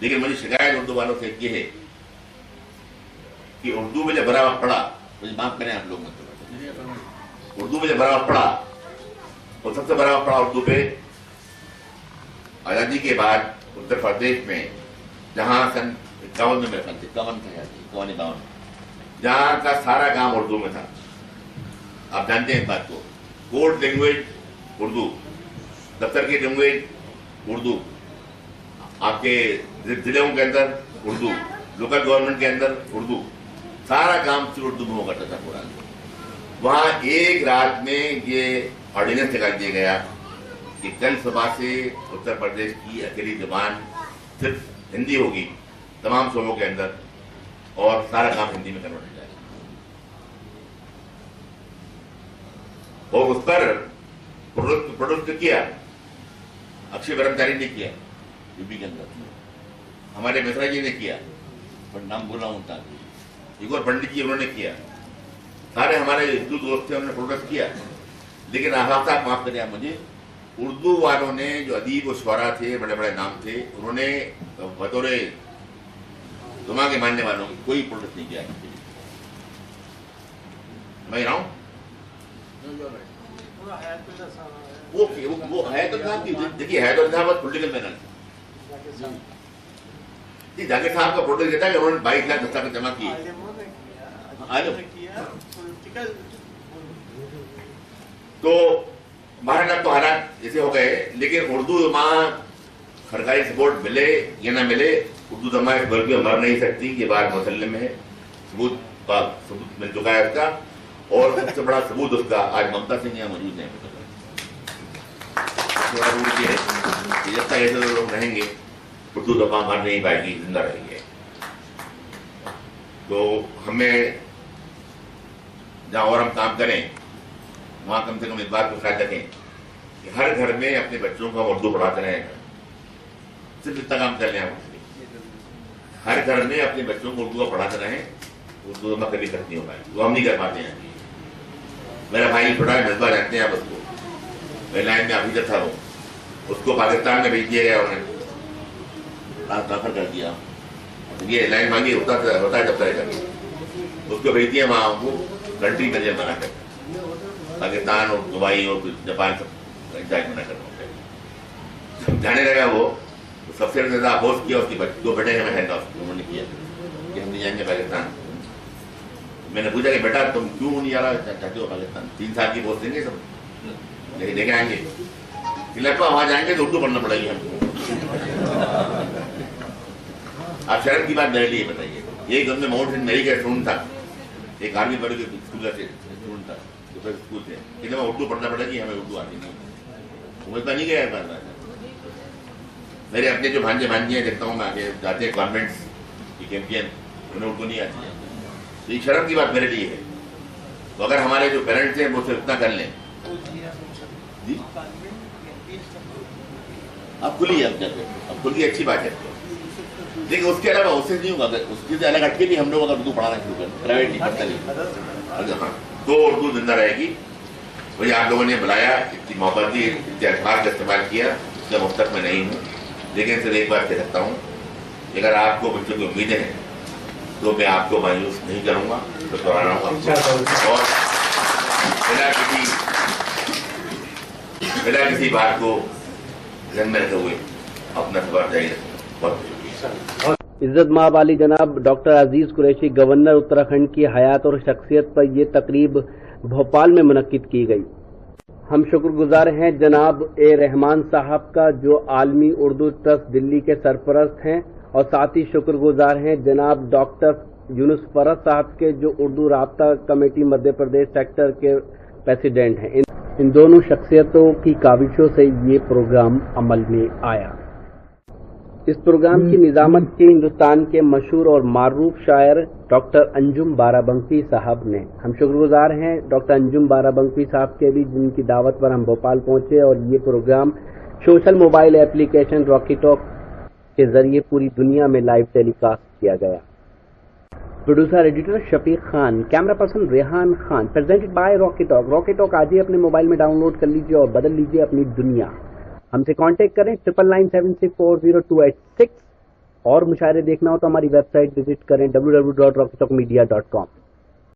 لیکن مجھے شکایت اردو والوں سے یہ ہے کہ اردو میں جب بڑا وقت پڑا، مجھے معاف کریں آپ لوگ، مطلب اردو میں جب بڑا وقت پڑا تو سب سے بڑا وقت پڑا اردو پہ آزادی کے بعد اتر پردیش میں، جہاں سن 51 میں میرے خیال سے 51 جہاں کا سارا کام اردو میں تھا. آپ جانتے ہیں اس بات کو. کورٹ لینگویج اردو، دفتر کی لینگویج اردو، آپ کے ضلعوں کے اندر اردو، لوکل گورنمنٹ کے اندر اردو، سارا کام صرف اردو میں ہو کرتا تھا پورا. وہاں ایک رات میں یہ آرڈیننس نکال دیا گیا کہ کل صبح سے اتر پردیش کی اکیلی زبان صرف ہندی ہوگی تمام صوبوں کے اندر، اور سارا کام ہندی میں کنورٹ ہو جائے گا. اور اس پر پروڈکٹ کیا اکشے برہمچاری نے کیا، یو پی کے اندر ہمارے مشرا جی نے کیا، پر نام بولا ہوں تھا، ایک اور پنڈت جی انہوں نے کیا، سارے ہمارے ہندو دوست تھے، انہوں نے پروڈکٹ کیا. لیکن آپ صاحب معاف کریں آپ مجھے، اردو والوں نے جو ادیب و شعراء تھے، بڑے بڑے نام تھے، انہوں نے بطور دماغ کے ماننے والوں کی کوئی پروڈکٹ نہیں کیا. میں رہا ہوں وہ ہے تو صاحب کی، دیکھیے ہے تو صاحب پولیٹیکل مینر. جی جاکر صاحب کا پروڈکٹ دیتا ہے کہ انہوں نے 22 لاکھ دستخط جمع کیے. تو مہاراجہ تو حالات ایسے ہو گئے، لیکن اردو زبان سرکاری سپورٹ ملے یا نہ ملے، اردو زبان اس بلکہ مر نہیں سکتی، یہ بات مسلم ہے، ثبوت مل چکا ہے اس کا. اور سب سے بڑا ثبوت اس کا آج ممتا سنگھ یہاں موجود ہیں. یہ ہے کہ جب تک ایسے لوگ رہیں گے اردو زبان مر نہیں پائے گی، زندہ رہے گی. تو ہمیں جہاں اور ہم کام کریں وہاں کم سے کم اس بات کو خیال رکھیں کہ ہر گھر میں اپنے بچوں کو ہم اردو پڑھاتے رہیں. صرف اتنا کام کر لیں ہم، ہر گھر میں اپنے بچوں کو اردو پڑھاتے رہیں. اردو میں کبھی ختم نہیں ہو پائے، وہ ہم نہیں کر پاتے ہیں. میرا بھائی چھوٹا ہے جذبہ جانتے ہیں آپ اس کو، میں لائن میں ابھی تھا، وہ اس کو پاکستان میں بھیج دیا گیا، انہوں نے ٹرانسفر کر دیا. یہ لائن مانگی ہوتا ہے جب طرح کر اس کو بھیج دیا وہاں کو کنٹری میں منع کر پاکستان اور دبئی اور جاپان سب منع کرنا جانے لگا. وہ سب سے زیادہ اپوز کیا اس کی 2 بیٹے نے میں انہوں نے کیا کہ ہم نہیں جائیں گے پاکستان. میں نے پوچھا کہ بیٹا تم کیوں نہیں جا رہا چاہتے ہو پاکستان؟ 3 سال کی پوسٹ دیں گے سب، لیکن دیکھیں آئیں گے لڑکا وہاں جائیں گے تو اردو پڑھنا پڑے گی ہم کو. آپ شرم کی بات میرے لیے بتائیے. ایک دن میں ماؤنٹ سینٹ میری کا اسٹوڈنٹ تھا، ایک آرمی بڑے کے اسکول کا اسٹوڈنٹ تھا، اسکول سے لیکن میں اردو پڑھنا پڑے گی، ہمیں اردو آتی نہیں. وہ اتنا نہیں گیا بار بار. میرے اپنے جو بھانجے بھانجیاں دیکھتا ہوں میں آگے جاتے ہیں کانوینٹس کی کیمپین، انہیں اردو نہیں آتی ہے. تو یہ شرم کی بات میرے لیے ہے. تو اگر ہمارے جو پیرنٹس ہیں وہ صرف اتنا کر لیں. جی اب کھلی ہے، اب کھلی اچھی بات ہے، لیکن اس کے علاوہ اس سے نہیں ہوگا. اس سے الگ ہٹ کے بھی ہم لوگ اگر اردو پڑھانا شروع کریں، پرائیویٹ نہیں پڑھتا نہیں. ہاں تو اردو زندہ رہے گی. وہی آپ لوگوں نے بلایا، اتنی محبت دی، اتنے الفاظ کا استعمال کیا، اس کا مفتق میں نہیں ہوں. لیکن صرف ایک بات کہہ سکتا ہوں کہ اگر آپ کو بچوں کی امیدیں ہیں تو میں آپ کو مایوس نہیں کروں گا، تو دوہرا رہا ہوں. اور بلا کسی بات کو ذہن میں رکھتے ہوئے اپنا سفر جاری رکھوں. بہت شکریہ. عزت مآب علی جناب ڈاکٹر عزیز قریشی گورنر اتراکھنڈ کی حیات اور شخصیت پر یہ تقریب بھوپال میں منعقد کی گئی. ہم شکر گزار ہیں جناب اے رحمان صاحب کا جو عالمی اردو ٹرسٹ دلی کے سرپرست ہیں، اور ساتھ ہی شکر گزار ہیں جناب ڈاکٹر یونس فرد صاحب کے جو اردو رابطہ کمیٹی مدھیہ پردیش سیکٹر کے پریزیڈنٹ ہیں. ان دونوں شخصیتوں کی کاوشوں سے یہ پروگرام عمل میں آیا. اس پروگرام کی نظامت کی ہندوستان کے مشہور اور معروف شاعر ڈاکٹر انجم بارہ بنکی صاحب نے. ہم شکر گزار ہیں ڈاکٹر انجم بارہ بنکی صاحب کے بھی، جن کی دعوت پر ہم بھوپال پہنچے اور یہ پروگرام سوشل موبائل ایپلیکیشن راکی ٹاک کے ذریعے پوری دنیا میں لائیو ٹیلی کاسٹ کیا گیا. Producer editor Shafiq Khan, camera person Rehan Khan. Presented by Rocky talk. Rocky talk آج ہی اپنے موبائل میں ڈاؤن لوڈ کر لیجیے اور بدل لیجیے اپنی دنیا. ہم سے کانٹیکٹ کریں 9997640286 اور مشاعرے دیکھنا ہو تو ہماری ویب سائٹ وزٹ کریں www.rockytalkmedia.com.